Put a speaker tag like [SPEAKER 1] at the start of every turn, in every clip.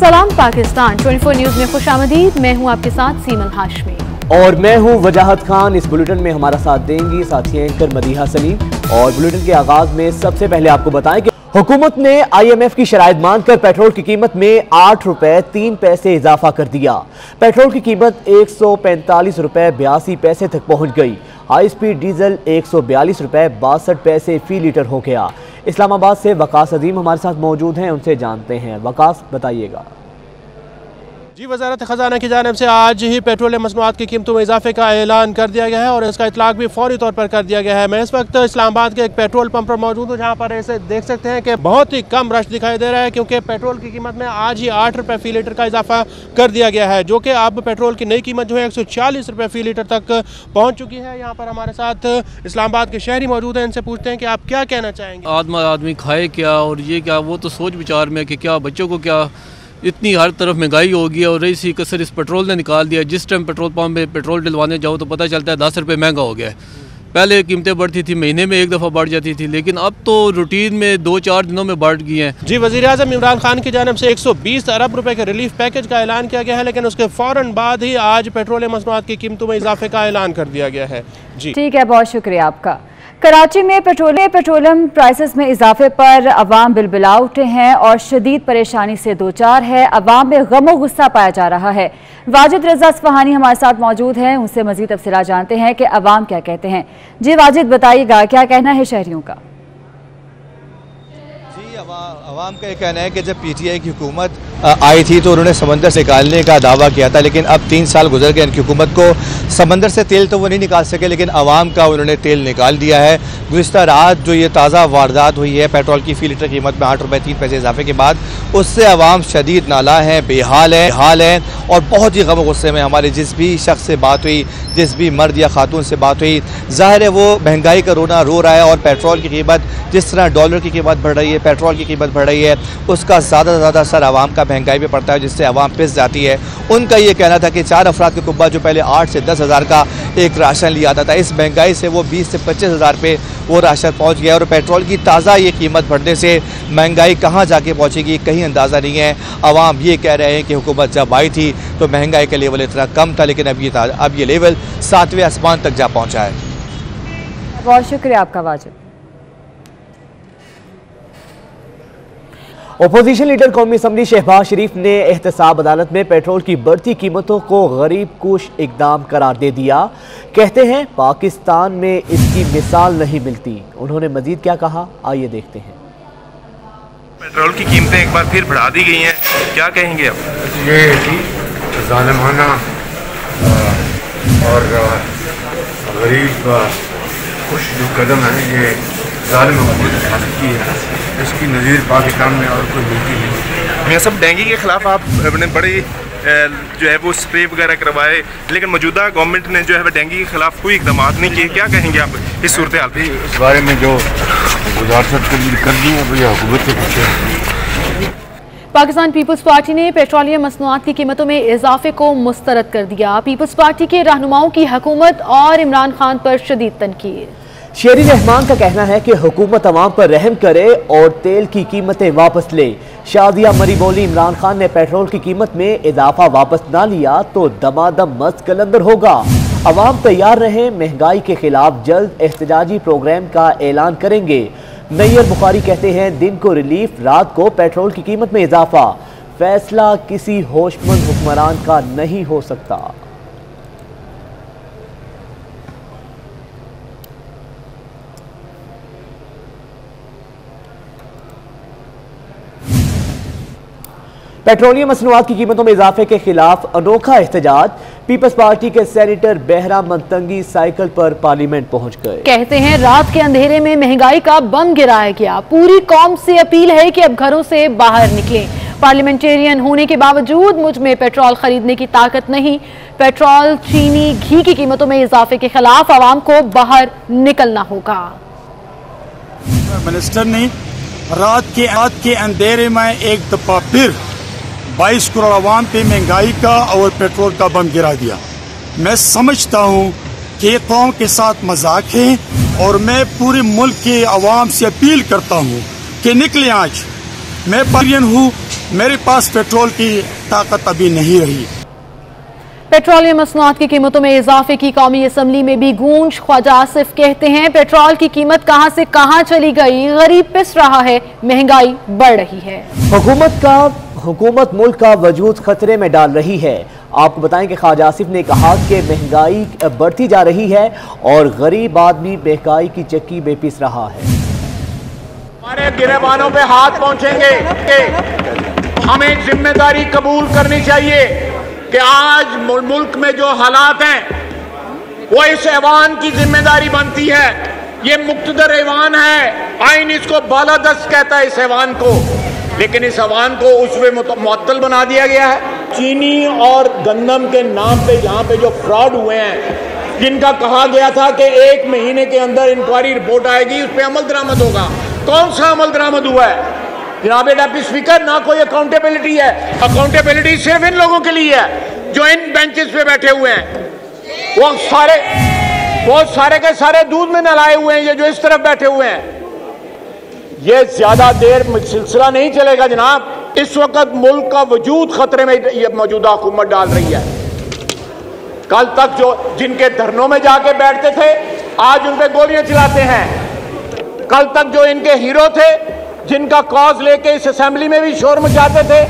[SPEAKER 1] सलाम पाकिस्तान 24 न्यूज में खुशामदीद। मैं हूं आपके साथ सीमन हाशमी
[SPEAKER 2] और मैं हूं वजाहत खान। इस बुलेटिन में हमारा साथ देंगी साथी एंकर मदीहा सलीम। और बुलेटिन के आगाज में सबसे पहले आपको बताएं कि हुकूमत ने IMF की शराइत मानकर पेट्रोल की कीमत में 8 रुपए 3 पैसे इजाफा कर दिया। पेट्रोल की कीमत 145 रुपए 82 पैसे तक पहुंच गई। हाई स्पीड डीजल 142 रुपए 62 पैसे फी लीटर हो गया। इस्लामाबाद से वकास अजीम हमारे साथ मौजूद हैं, उनसे जानते हैं। वकास, बताइएगा।
[SPEAKER 3] जी, वज़ारत ख़ज़ाना की जानिब से आज ही पेट्रोलियम मसनूआत की कीमतों में इजाफे का ऐलान कर दिया गया है और इसका इतलाक भी फौरी तौर पर कर दिया गया है। मैं इस वक्त इस्लामाबाद के एक पेट्रोल पंप पर मौजूद हूँ, जहाँ पर ऐसे देख सकते हैं कि बहुत ही कम रश दिखाई दे रहा है, क्योंकि पेट्रोल की कीमत में आज ही 8 रुपये फ़ी लीटर का इजाफा कर दिया गया है, जो कि अब पेट्रोल की नई कीमत जो है 140 रुपये फ़ी लीटर तक पहुँच चुकी है। यहाँ पर हमारे साथ इस्लामाबाद के शहरी मौजूद हैं, इनसे पूछते हैं कि आप क्या कहना चाहेंगे।
[SPEAKER 4] आदमी खाए क्या और ये क्या, वो तो सोच विचार में कि क्या बच्चों को क्या, इतनी हर तरफ महंगाई होगी और रही सी कसर इस पेट्रोल ने निकाल दिया। जिस टाइम पेट्रोल पंप में पेट्रोल डलवाने जाओ तो पता चलता है 10 रुपये महंगा हो गया है। पहले कीमतें बढ़ती थी, महीने में एक दफ़ा बढ़ जाती थी, लेकिन अब तो रूटीन में 2-4 दिनों में बढ़ गई हैं।
[SPEAKER 3] जी, वज़ीर-ए-आज़म इमरान खान की जानिब से 120 अरब रुपए के रिलीफ पैकेज का ऐलान किया गया है, लेकिन उसके फ़ौरन बाद ही आज पेट्रोलियम मसनूआत की कीमतों में इजाफे का ऐलान कर दिया गया है। जी
[SPEAKER 5] ठीक है, बहुत शुक्रिया आपका। कराची में पेट्रोलियम प्राइसेस में इजाफे पर अवाम बिलबिला उठे हैं और शदीद परेशानी से दो चार है। अवाम में गम और गुस्सा पाया जा रहा है। वाजिद रजा असफहानी हमारे साथ मौजूद हैं, उनसे मजीद तफसीलात जानते हैं कि अवाम क्या कहते हैं। जी वाजिद, बताइएगा क्या कहना है शहरियों का।
[SPEAKER 6] अवाम का ये कहना है कि जब PTI की हुकूमत आई थी तो उन्होंने समंदर से निकालने का दावा किया था, लेकिन अब 3 साल गुजर गए इनकी हुकूमत को। समंदर से तेल तो वो नहीं निकाल सके, लेकिन अवाम का उन्होंने तेल निकाल दिया है। गुज़िश्ता रात जो ये ताज़ा वारदात हुई है पेट्रोल की फ़ी लीटर कीमत में 8 रुपये 3 पैसे इजाफे के बाद, उससे अवाम शदीद नाला है, बेहाल है और बहुत ही गम गुस्से में। हमारे जिस भी शख्स से बात हुई, जिस भी मर्द या खातून से बात हुई, ज़ाहिर है वो महंगाई का रोना रो रहा है। और पेट्रोल की कीमत, जिस तरह डॉलर की कीमत बढ़ रही है, पेट्रोल की कीमत बढ़ रही है, उसका ज़्यादा से ज़्यादा असर आवाम का महंगाई पे पड़ता है, जिससे आवाम पिस जाती है। उनका ये कहना था कि 4 अफराद के कुब्बा जो पहले 8 से 10 हज़ार का एक राशन लिया आता था, इस महंगाई से वो 20 से 25 हज़ार पे वो राशन पहुँच गया। और पेट्रोल की ताज़ा ये कीमत बढ़ने से महंगाई कहाँ जाके पहुँचेगी कहीं अंदाज़ा नहीं है। आवाम ये कह रहे हैं कि हुकूमत जब आई थी तो महंगाई का लेवल इतना कम था, लेकिन अब ये लेवल 7वें आसमान तक जा पहुँचा है।
[SPEAKER 5] बहुत शुक्रिया आपका वाजिद।
[SPEAKER 2] ओपोजिशन लीडर कौमी असम्बली शहबाज शरीफ ने एहतसाब अदालत में पेट्रोल की बढ़ती कीमतों को गरीब कुश इकदाम करार दे दिया। कहते हैं पाकिस्तान में इसकी मिसाल नहीं मिलती। उन्होंने मजीद क्या कहा, आइए देखते हैं।
[SPEAKER 7] पेट्रोल की कीमतें एक बार फिर बढ़ा दी गई हैं, क्या कहेंगे आप?
[SPEAKER 8] ये ज़ालिमाना और गरीब कुछ जो कदम है ये ज़ालिम हुकूमत उठा सकती है, इसकी नज़ीर पाकिस्तान में और कोई मिलती नहीं।
[SPEAKER 7] ये सब डेंगू के खिलाफ आपने बड़ी जो है वो स्प्रे वगैरह करवाए, लेकिन मौजूदा गवर्नमेंट ने जो है वो डेंगू के खिलाफ कोई इकदाम नहीं किए। क्या कहेंगे आप इस सूरत हाल पर?
[SPEAKER 8] इस बारे में जो गुजारिश कर दी है वो ये हुकूमत से पूछे।
[SPEAKER 1] पाकिस्तान पीपल्स पार्टी ने पेट्रोलियम मसनूआत की कीमतों में इजाफे को मुस्तरद कर दिया। पीपल्स पार्टी के रहनुमाओं की हुकूमत और इमरान खान पर शदीद तनकीद।
[SPEAKER 2] शेरी रहमान का कहना है कि हुकूमत अवाम पर रहम करे और तेल की कीमतें वापस ले। शादिया मरी बोली, इमरान खान ने पेट्रोल की कीमत में इजाफा वापस ना लिया तो दमादम मस्त कलंदर होगा। अवाम तैयार रहें, महंगाई के खिलाफ जल्द एहतजाजी प्रोग्राम का ऐलान करेंगे। नैयर बुखारी कहते हैं दिन को रिलीफ, रात को पेट्रोल की कीमत में इजाफा। फैसला किसी होशमंद हुक्मरान का नहीं हो सकता। पेट्रोलियम मसनूआत की कीमतों में इजाफे के खिलाफ अनोखा एहतजाज। पीपल्स पार्टी के सेनेटर बहरा मंतंगी साइकिल पर पार्लियामेंट पहुंच गए।
[SPEAKER 1] कहते हैं रात के अंधेरे में महंगाई का बम गिराया गया। पूरी कौम से अपील है कि अब घरों से बाहर निकलें। पार्लियामेंटेरियन होने के बावजूद मुझ में पेट्रोल खरीदने की ताकत नहीं। पेट्रोल, चीनी, घी की कीमतों में इजाफे के खिलाफ आवाम को बाहर निकलना होगा।
[SPEAKER 9] मिनिस्टर ने रात के अंधेरे में एक दफा फिर 22 करोड़ आवाम पे महंगाई का और पेट्रोल का बम गिरा दिया। मैं समझता हूँ कि कौम के साथ मजाक है और मैं पूरे मुल्क के अवाम से अपील करता हूँ कि निकलें। आज मैं पार्लियामेंट हूँ मेरे पास पेट्रोल की ताकत अभी नहीं रही।
[SPEAKER 1] पेट्रोलियम मसनूआत की कीमतों में इजाफे की कौमी असम्बली में भी गूंज। ख्वाजा आसिफ कहते हैं पेट्रोल की कीमत कहां से कहां चली गई, गरीब पिस रहा है, महंगाई बढ़ रही है।
[SPEAKER 2] हुकूमत मुल्क का वजूद खतरे में डाल रही है। आपको बताएं कि ख्वाजा आसिफ ने कहा कि महंगाई बढ़ती जा रही है और गरीब आदमी महंगाई की चक्की में पिस रहा है।
[SPEAKER 10] हमारे गिरेबानों पे हाथ पहुंचेंगे कि हमें जिम्मेदारी कबूल करनी चाहिए कि आज मुल्क में जो हालात हैं वो इस ऐवान की जिम्मेदारी बनती है। ये मुक्तदर ऐवान है, आइन इसको बालादस्त कहता है इस ऐवान को, लेकिन इस ऐवान को उसमें मुअत्तल बना दिया गया है। चीनी और गंदम के नाम पे यहाँ पे जो फ्रॉड हुए हैं, जिनका कहा गया था कि 1 महीने के अंदर इंक्वायरी रिपोर्ट आएगी, उस पर अमल दरामद होगा। कौन सा अमल दरामद हुआ है जनाब डेप्टी स्पीकर? ना कोई अकाउंटेबिलिटी है। अकाउंटेबिलिटी सिर्फ इन लोगों के लिए है जो इन बेंचेस पे बैठे हुए हैं। वो सारे के सारे दूध में नलाए हुए हैं, ये जो इस तरफ बैठे हुए हैं। ये ज्यादा देर सिलसिला नहीं चलेगा जनाब। इस वक्त मुल्क का वजूद खतरे में ये मौजूदा हुकूमत डाल रही है। कल तक जो जिनके धरनों में जाके बैठते थे, आज उन पे गोलियां चलाते हैं। कल तक जो इनके हीरो थे, जिनका कॉज लेके इस असेंबली में भी शोर मचाते थे,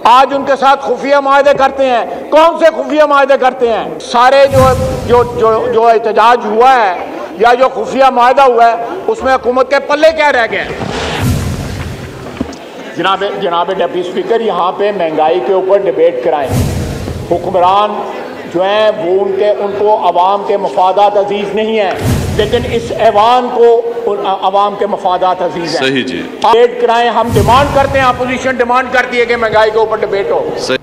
[SPEAKER 10] आज उनके साथ खुफिया माहदे करते हैं। कौन से खुफिया माहदे करते हैं? सारे जो एहतजाज हुआ है या जो खुफिया माहदा हुआ है, उसमें हुकूमत के पल्ले क्या रह गए? जनाब डिप्टी स्पीकर, यहाँ पे महंगाई के ऊपर डिबेट कराएं। हुक्मरान जो हैं वो उनको अवाम के मफादात अजीज नहीं है, लेकिन इस ऐवान को अवाम के मफादात अजीज हैं।
[SPEAKER 11] सही जी,
[SPEAKER 10] डिबेट कराएं। हम डिमांड करते हैं, अपोजिशन डिमांड करती है कि महंगाई के ऊपर डिबेट हो।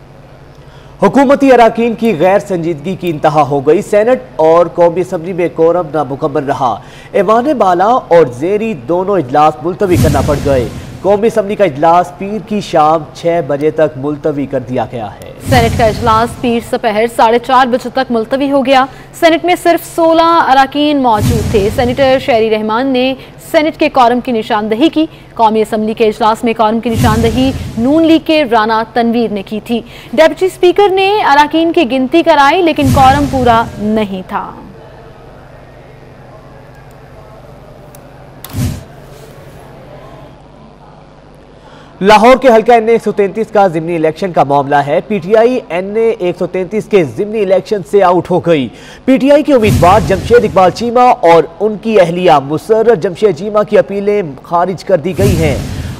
[SPEAKER 2] हुकूमती अराकीन की गैर संजीदगी की इंतहा हो गई। सेनेट और कौमी असम्बली में कोरम नामुकम्मल रहा। ऐवान बाला और जेरी दोनों इजलास मुलतवी करना पड़ गए। कौमी असम्बली का इजलास पीर की शाम 6 बजे तक मुलतवी कर दिया गया है।
[SPEAKER 1] सेनेट का इजलास पीर दोपहर 4:30 बजे तक मुलतवी हो गया। सेनेट में सिर्फ 16 अराकीन मौजूद थे। सेनेटर शहरी रहमान ने सेनेट के कौरम की निशानदही की। कौमी असम्बली के इजलास में कौरम की निशानदही नून लीग के राना तनवीर ने की थी। डेप्यूटी स्पीकर ने अराकीन की गिनती कराई, लेकिन कौरम पूरा नहीं था।
[SPEAKER 2] लाहौर के हल्का NA 133 का ज़िमनी इलेक्शन का मामला है। PTI NA 133 के ज़िमनी इलेक्शन से आउट हो गई। PTI के उम्मीदवार जमशेद इकबाल चीमा और उनकी अहलिया मुसर्रत जमशेद चीमा की अपीलें खारिज कर दी गई हैं।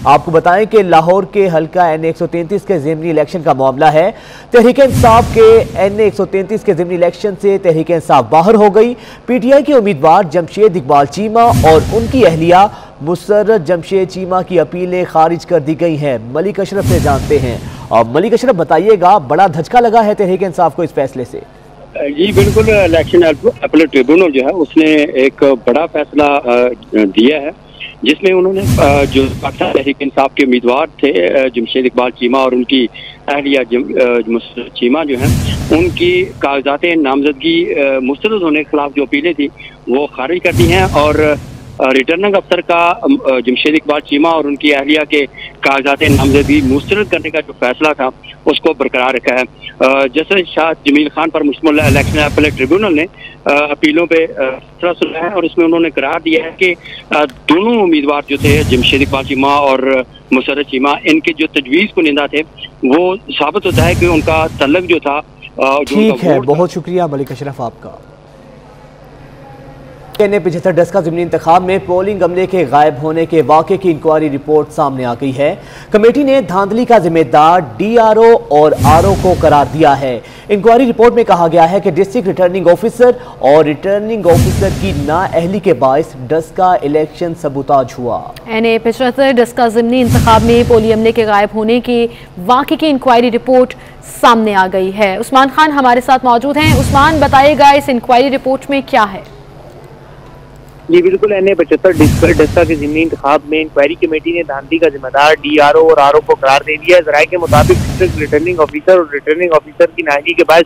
[SPEAKER 2] आपको बताएं कि लाहौर के हल्का NA 133 के ज़िमनी इलेक्शन का मामला है। तहरीक इंसाफ के NA 133 के ज़िमनी इलेक्शन से तहरीक इंसाफ बाहर हो गई। PTI के उम्मीदवार जमशेद इकबाल चीमा और उनकी अहलिया मुसर्रत जमशेद चीमा की अपीलें खारिज कर दी गई हैं। मलिक अशरफ से जानते हैं। और मलिक अशरफ, बताइएगा, बड़ा धचका लगा है तहरीक इंसाफ को इस फैसले से?
[SPEAKER 12] जी बिल्कुल, इलेक्शन अपील ट्रिब्यूनल जो है उसने एक बड़ा फैसला दिया है, जिसमें उन्होंने जो पाकिस्तान तहरीक इंसाफ के उम्मीदवार थे जमशेद इकबाल चीमा और उनकी अहलिया चीमा जो हैं, उनकी कागजात नामजदगी मुस्तरद होने के खिलाफ जो अपीलें थी वो खारिज कर दी हैं और रिटर्निंग अफसर का जमशेद इकबाल चीमा और उनकी अहलिया के कागजात नामजदगी मुस्तरद करने का जो फैसला था उसको बरकरार रखा है। जस्टिस शाह जमील खान पर मुश्तमिल इलेक्शन अपीलेट ट्रिब्यूनल ने अपीलों पे फैसला सुना है और इसमें उन्होंने करार दिया है कि दोनों उम्मीदवार जो थे जमशेद इकबाल चीमा और मुसर्रत चीमा, इनके जो तजवीज़ कुनिंदा थे वो साबित होता है कि उनका तल्लक जो था।
[SPEAKER 2] ठीक है, बहुत शुक्रिया मलिक अशरफ आपका। NA 75 डस्का ज़िमनी इंतखाब में पोलिंग अमले के गायब होने के वाक़े की इंक्वायरी रिपोर्ट सामने आ गई है। कमेटी ने धांधली का जिम्मेदार DRO और RO को करार दिया है। इंक्वायरी रिपोर्ट में कहा गया है कि डिस्ट्रिक्ट रिटर्निंग ऑफिसर और रिटर्निंग ऑफिसर की नाअहली के बायस डस्का इलेक्शन सबूताज हुआ। NA
[SPEAKER 1] 75 डस्का ज़िमनी इंतखाब में पोलिंग अमले के गायब होने के वाक़े की इंक्वायरी रिपोर्ट सामने आ गई है। उस्मान खान हमारे साथ मौजूद हैं। उस्मान, बताइएगा इस इंक्वायरी रिपोर्ट में क्या है?
[SPEAKER 13] जी बिल्कुल, NA 75 डस्का के ज़िमनी इंतखाब में इंक्वायरी कमेटी ने धांधली का जिम्मेदार DRO और RO को करार दे दिया है। ज़राए के मुताबिक डिस्ट्रिक्ट रिटर्निंग ऑफिसर और रिटर्निंग ऑफिसर की नाअहली के बाद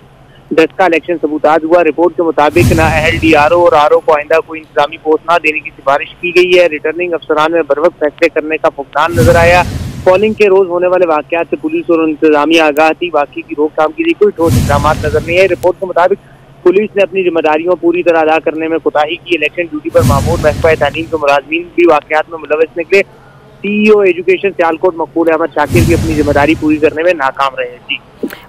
[SPEAKER 13] डस्का इलेक्शन सबूताज हुआ। रिपोर्ट के मुताबिक नाअहल DRO और RO को आइंदा कोई इंतजामी पोस्ट न देने की सिफारिश की गई है। रिटर्निंग अफसरान में बर वक्त फैसले करने का फुकदान नजर आया। पोलिंग के रोज होने वाले वाकयात से पुलिस और इंतजामिया आगाह थी। वाकई की रोकथाम के लिए कोई ठोस इक़दाम नजर नहीं है। रिपोर्ट के मुताबिक पुलिस ने अपनी जिम्मेदारियों पूरी तरह अदा करने में कोताही की। इलेक्शन ड्यूटी पर मामूर महकमा तालीम के मुलाजमीन भी वाकयात में मुलविस निकले। CEO एजुकेशन सियालकोट मकबूल अहमद शाकिर भी अपनी जिम्मेदारी पूरी करने में नाकाम रहे। जी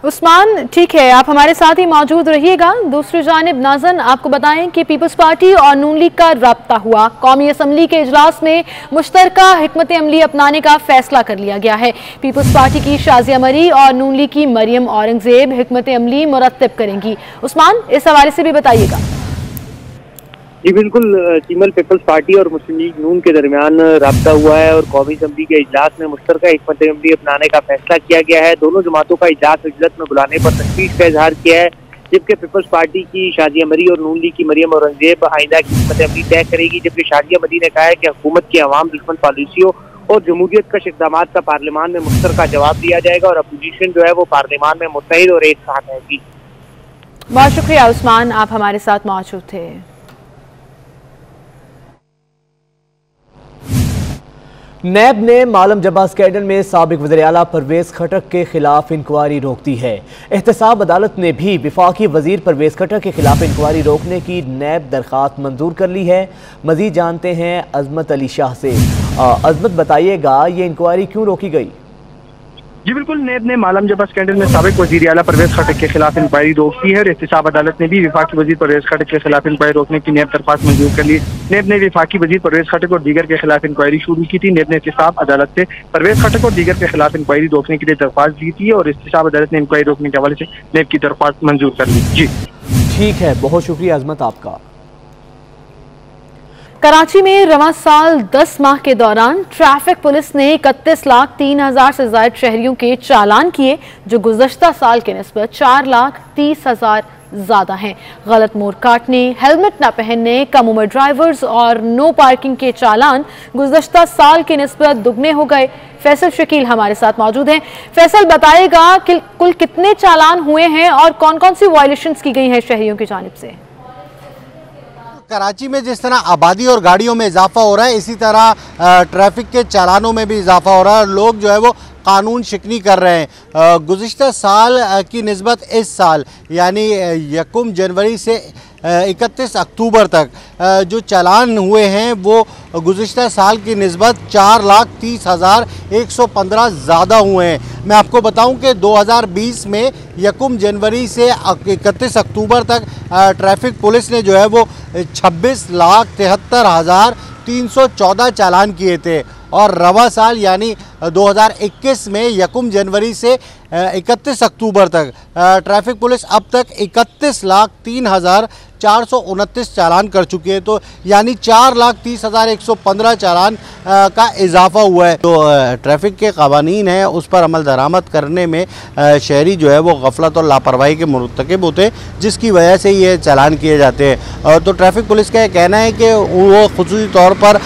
[SPEAKER 1] उस्मान, ठीक है, आप हमारे साथ ही मौजूद रहिएगा। दूसरी जानिब नाज़न, आपको बताएं कि पीपल्स पार्टी और नून लीग का राब्ता हुआ। कौमी असम्बली के इजलास में मुश्तरका हिकमत अमली अपनाने का फैसला कर लिया गया है। पीपल्स पार्टी की शाजिया मरी और नून लीग की मरियम औरंगजेब हिकमत अमली मुरत्तब करेंगी। उस्मान, इस हवाले से भी बताइएगा।
[SPEAKER 13] जी बिल्कुल, चीमल पीपल्स पार्टी और मुस्लिम लीग नून के दरमियान राब्ता हुआ है और कौमी असम्बली के इजलास में मुश्तरका हिकमत अमली अपनाने का फैसला किया गया है। दोनों जमातों का इजलास इज्जत में बुलाने पर तशवीश का इजहार किया है, जबकि पीपल्स पार्टी की शाजिया मरी और नून लीग की मरियम औरंगजेब आइंदा की हिकमत अमली तय करेगी। जबकि शाजिया मरी ने कहा है कि हुकूमत की अवाम दुश्मन पॉलिसियों और जमहूरियत कश इक़दाम का पार्लियामान में मुश्तरका जवाब दिया जाएगा और अपोजिशन जो है वो पार्लियामान में मुत्तहिद और एक साथ रहेगी।
[SPEAKER 1] बहुत शुक्रिया उस्मान, आप हमारे साथ मौजूद थे।
[SPEAKER 2] नैब ने मालम जबा स्कैंडल में साबिक वज़ीर आला परवेज खटक के खिलाफ इंक्वायरी रोक दी है। एहतसाब अदालत ने भी विफाकी वजीर परवेज खटक के खिलाफ इंक्वायरी रोकने की नैब दरख्वास्त मंजूर कर ली है। मजीद जानते हैं अजमत अली शाह से। अजमत, बताइएगा ये इंक्वायरी क्यों रोकी गई?
[SPEAKER 11] जी बिल्कुल, नैब ने मालम जबा स्कैंडल में साबिक वज़ीर आला परवेज खटक के खिलाफ इंक्वायरी रोक दी है और एहतसाब अदालत ने भी विफाकी वज़ीर परवेज खटक के खिलाफ इंक्वायरी रोकने की नैब दरख्वास्त मंजूर कर ली। नैब ने विफाकी वज़ीर परवेज खटक और दीगर के खिलाफ इंक्वायरी शुरू की थी। नैब ने एहतसाब अदालत से परवेज खटक और दीगर के खिलाफ इंक्वायरी रोकने के लिए दरख्वास्त दी थी और एहतसाब अदालत ने इंक्वायरी रोकने के हवाले से नैब की दरख्वास्त मंजूर कर ली। जी
[SPEAKER 2] ठीक है, बहुत शुक्रिया अजमत आपका।
[SPEAKER 1] कराची में रवां साल 10 माह के दौरान ट्रैफिक पुलिस ने 31,03,000 से ज्यादा शहरियों के चालान किए, जो गुज़श्ता साल के निस्बत 4,30,000 ज्यादा हैं। गलत मोड़ काटने, हेलमेट न पहनने, कम उम्र ड्राइवर्स और नो पार्किंग के चालान गुज़श्ता साल के निस्बत दुगने हो गए। फैसल शकील हमारे साथ मौजूद हैं। फैसल, बताएगा कि कुल कितने चालान हुए हैं और कौन कौन सी वायलेशंस की गई हैं शहरियों की जानिब से?
[SPEAKER 14] कराची में जिस तरह आबादी और गाड़ियों में इजाफा हो रहा है, इसी तरह ट्रैफिक के चालानों में भी इजाफा हो रहा है और लोग जो है वो कानून शिकनी कर रहे हैं। गुज़िश्ता साल की निस्बत इस साल यानी 1 जनवरी से 31 अक्टूबर तक जो चालान हुए हैं वो गुज़िश्ता साल की निस्बत 4,30,115 ज़्यादा हुए हैं। मैं आपको बताऊं कि 2020 में 1 जनवरी से 31 अक्टूबर तक ट्रैफिक पुलिस ने जो है वो 26,73,314 चालान किए थे और रवा साल यानी 2021 में 1 जनवरी से 31 अक्टूबर तक ट्रैफिक पुलिस अब तक 31,03,429 चालान कर चुकी है। तो यानी 4,30,115 चालान का इजाफा हुआ है। तो ट्रैफिक के कवानीन हैं उस पर अमल दरामद करने में शहरी जो है वो गफलत और लापरवाही के मुर्तकिब होते हैं, जिसकी वजह से ये चालान किए जाते हैं। तो ट्रैफिक पुलिस का कहना है कि वो खुसूसी तौर पर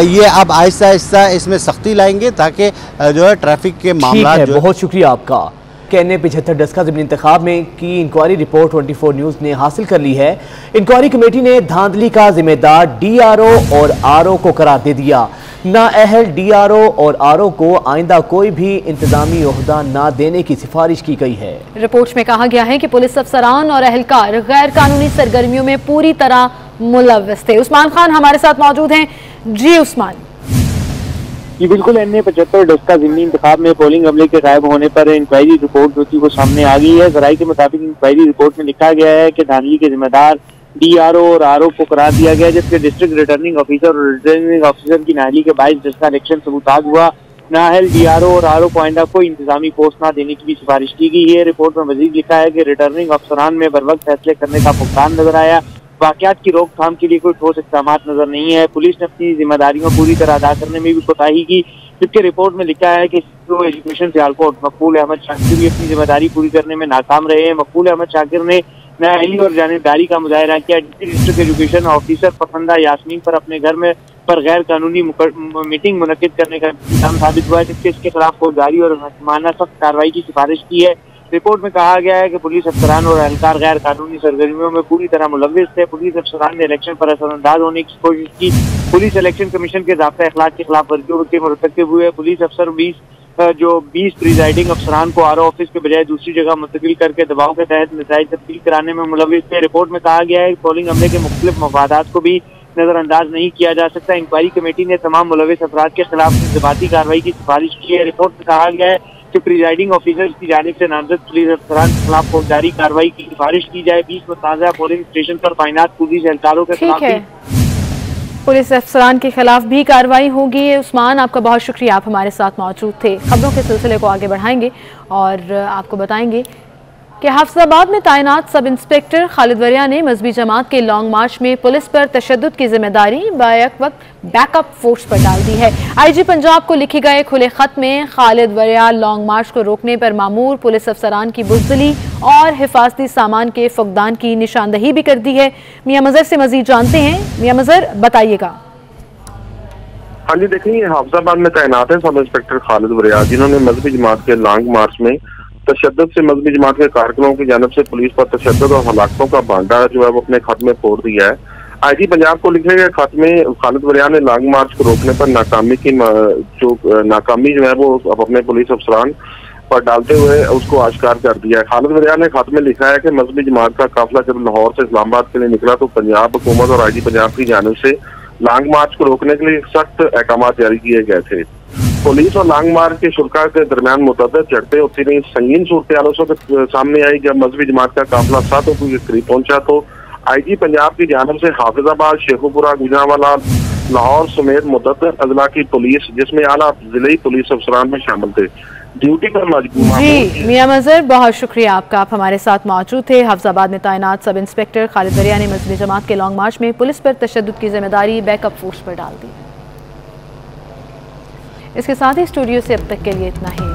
[SPEAKER 14] ये अब आहिस्ता आहिस्ता इसमें सख्ती लाएंगे ताकि जो है ट्रैफिक के मामला।
[SPEAKER 2] बहुत शुक्रिया आपका। कहने 75 डस्का ज़िमनी इंतखाब में की इंक्वायरी रिपोर्ट 24 न्यूज़ ने हासिल कर ली है। इंक्वायरी कमेटी ने धांधली का जिम्मेदार DRO और RO को करार दे दिया। नाअहल DRO और RO को आइंदा कोई भी इंतजामी ओहदा न देने की सिफारिश की गई है।
[SPEAKER 1] रिपोर्ट में कहा गया है कि पुलिस अफसरान और अहलकार गैर कानूनी सरगर्मियों में पूरी तरह मुलव्वस थे। उस्मान खान हमारे साथ मौजूद हैं। जी उस्मान।
[SPEAKER 13] जी बिल्कुल, NA 75 डस्का ज़िमनी इंतखाब में पोलिंग अमले के गायब होने पर इंक्वायरी रिपोर्ट जो थी वो सामने आ गई है। ज़राए के मुताबिक इंक्वायरी रिपोर्ट में लिखा गया है कि धांधली के जिम्मेदार DRO और RO को करार दिया गया, जबकि डिस्ट्रिक्ट रिटर्निंग ऑफिसर और रिटर्निंग ऑफिसर की नाअहली के 22 डस्का इलेक्शन सबूतात हुआ। नाअहल DRO और RO को आइंदा कोई इंतजामी पोस्ट न देने की भी सिफारिश की गई है। रिपोर्ट में मजीद लिखा है कि रिटर्निंग अफसरान में बर वक्त फैसले करने का फुकदान नजर आया। वाकयात की रोकथाम के लिए कोई ठोस इक़दाम नजर नहीं है। पुलिस ने अपनी जिम्मेदारियों पूरी तरह अदा करने में भी कोताही की, जबकि रिपोर्ट में लिखा है कि एजुकेशन सियालकोट मकबूल अहमद शाकिर भी अपनी जिम्मेदारी पूरी करने में नाकाम रहे हैं। मकबूल अहमद शाकिर ने नाअहली और जानिबदारी का मुजाहरा किया। डिस्ट्रिक्ट एजुकेशन ऑफिसर पसंदा यास्मीन पर अपने घर में पर गैर कानूनी मीटिंग मुनक्किद करने का इल्जाम साबित हुआ है, जिसके इसके खिलाफ फौजदारी और माना सख्त कार्रवाई की सिफारिश की है। रिपोर्ट में कहा गया है कि पुलिस अफसरान और एहलकार गैर कानूनी सरगर्मियों में पूरी तरह मुलव्विस थे। पुलिस अफसरान ने इलेक्शन पर असरअंदाज होने की कोशिश की। पुलिस इलेक्शन कमीशन के ज़ाब्ता अखलाक की खिलाफ वर्जियों के मुरतकिब हुए। पुलिस अफसर 20 प्रिजाइडिंग अफसरान को आरओ ऑफिस के बजाय दूसरी जगह मुंतकिल करके दबाव के तहत नताइज तब्दील कराने में मुलव्विस थे। रिपोर्ट में कहा गया है कि पोलिंग अमले के मुख्तलिफ मफादात को भी नजरअंदाज नहीं किया जा सकता। इंक्वायरी कमेटी ने तमाम मुलव्विस अफराद के खिलाफ इंज़बाती कार्रवाई की सिफारिश की है। रिपोर्ट में कहा गया है कि प्रिजाइडिंग ऑफिसर की जानिब से नामजद पुलिस अफसरान के खिलाफ फौजदारी कार्रवाई की सिफारिश की जाए। 20 मुताज़ा पोलिंग स्टेशन पर तैनात पुलिस एहलकारों के खिलाफ
[SPEAKER 1] पुलिस अफसरान के खिलाफ भी कार्रवाई होगी। उस्मान, आपका बहुत शुक्रिया, आप हमारे साथ मौजूद थे। खबरों के सिलसिले को आगे बढ़ाएंगे और आपको बताएंगे कि हाफिजाबाद में तैनात सब इंस्पेक्टर खालिद वरिया ने मजहबी जमात के लॉन्ग मार्च में पुलिस पर तशद्दुद की जिम्मेदारी बैकअप फोर्स पर डाल दी है। आईजी पंजाब को लिखे गए खुले खत में खालिद वरिया लॉन्ग मार्च को रोकने पर मामूर पुलिस अफसरान की बुज़दिली और हिफाजती सामान के फुकदान की निशानदही भी कर दी है। मियां मजहर से मजीद जानते हैं। मियां मजहर, बताइएगा।
[SPEAKER 15] हाँ जी, देखिए हाफिजाबाद में तैनात है सब इंस्पेक्टर खालिद वरिया, जिन्होंने मजहबी जमात के लॉन्ग मार्च में तशद्दुद से मजहबी जमात के कारकुनों की जानब से पुलिस पर तशद्दुद और हलाकतों का भांडा जो है वो अपने खत में फोड़ दिया है। आईजी पंजाब को लिखे गए खत में खालिद वरिया ने लॉन्ग मार्च को रोकने पर नाकामी जो है वो अपने पुलिस अफसरान पर डालते हुए उसको आश्कार कर दिया है। खालिद वरिया ने खत में लिखा है कि मजहबी जमात का काफिला जब लाहौर से इस्लामाबाद के लिए निकला तो पंजाब हुकूमत और आईजी पंजाब की जानब से लॉन्ग मार्च को रोकने के लिए सख्त अहकाम जारी किए गए थे। पुलिस और लॉन्ग मार्च के शुल्का के दरमियान मुतअद्दिद झड़पें होती रही। संगीन सूरत के सामने आई जब मजहबी जमात का काफिला 7 अक्टूबर के करीब पहुंचा तो आईजी पंजाब की जानब से हाफिजाबाद, शेखुपुरा, गुजरांवाला, लाहौर समेत मुतअद्दिद अजला की पुलिस, जिसमें आला जिले पुलिस अफसरान में शामिल थे, ड्यूटी पर मजबूर।
[SPEAKER 1] जी मियां मजहर, बहुत शुक्रिया आपका, आप हमारे साथ मौजूद थे। हाफिजाबाद में तैनात सब इंस्पेक्टर खालिद वरिया ने मजहबी जमात के लॉन्ग मार्च में पुलिस पर तशद्दुद की जिम्मेदारी बैकअप फोर्स पर डाल दी। इसके साथ ही स्टूडियो से अब तक के लिए इतना ही।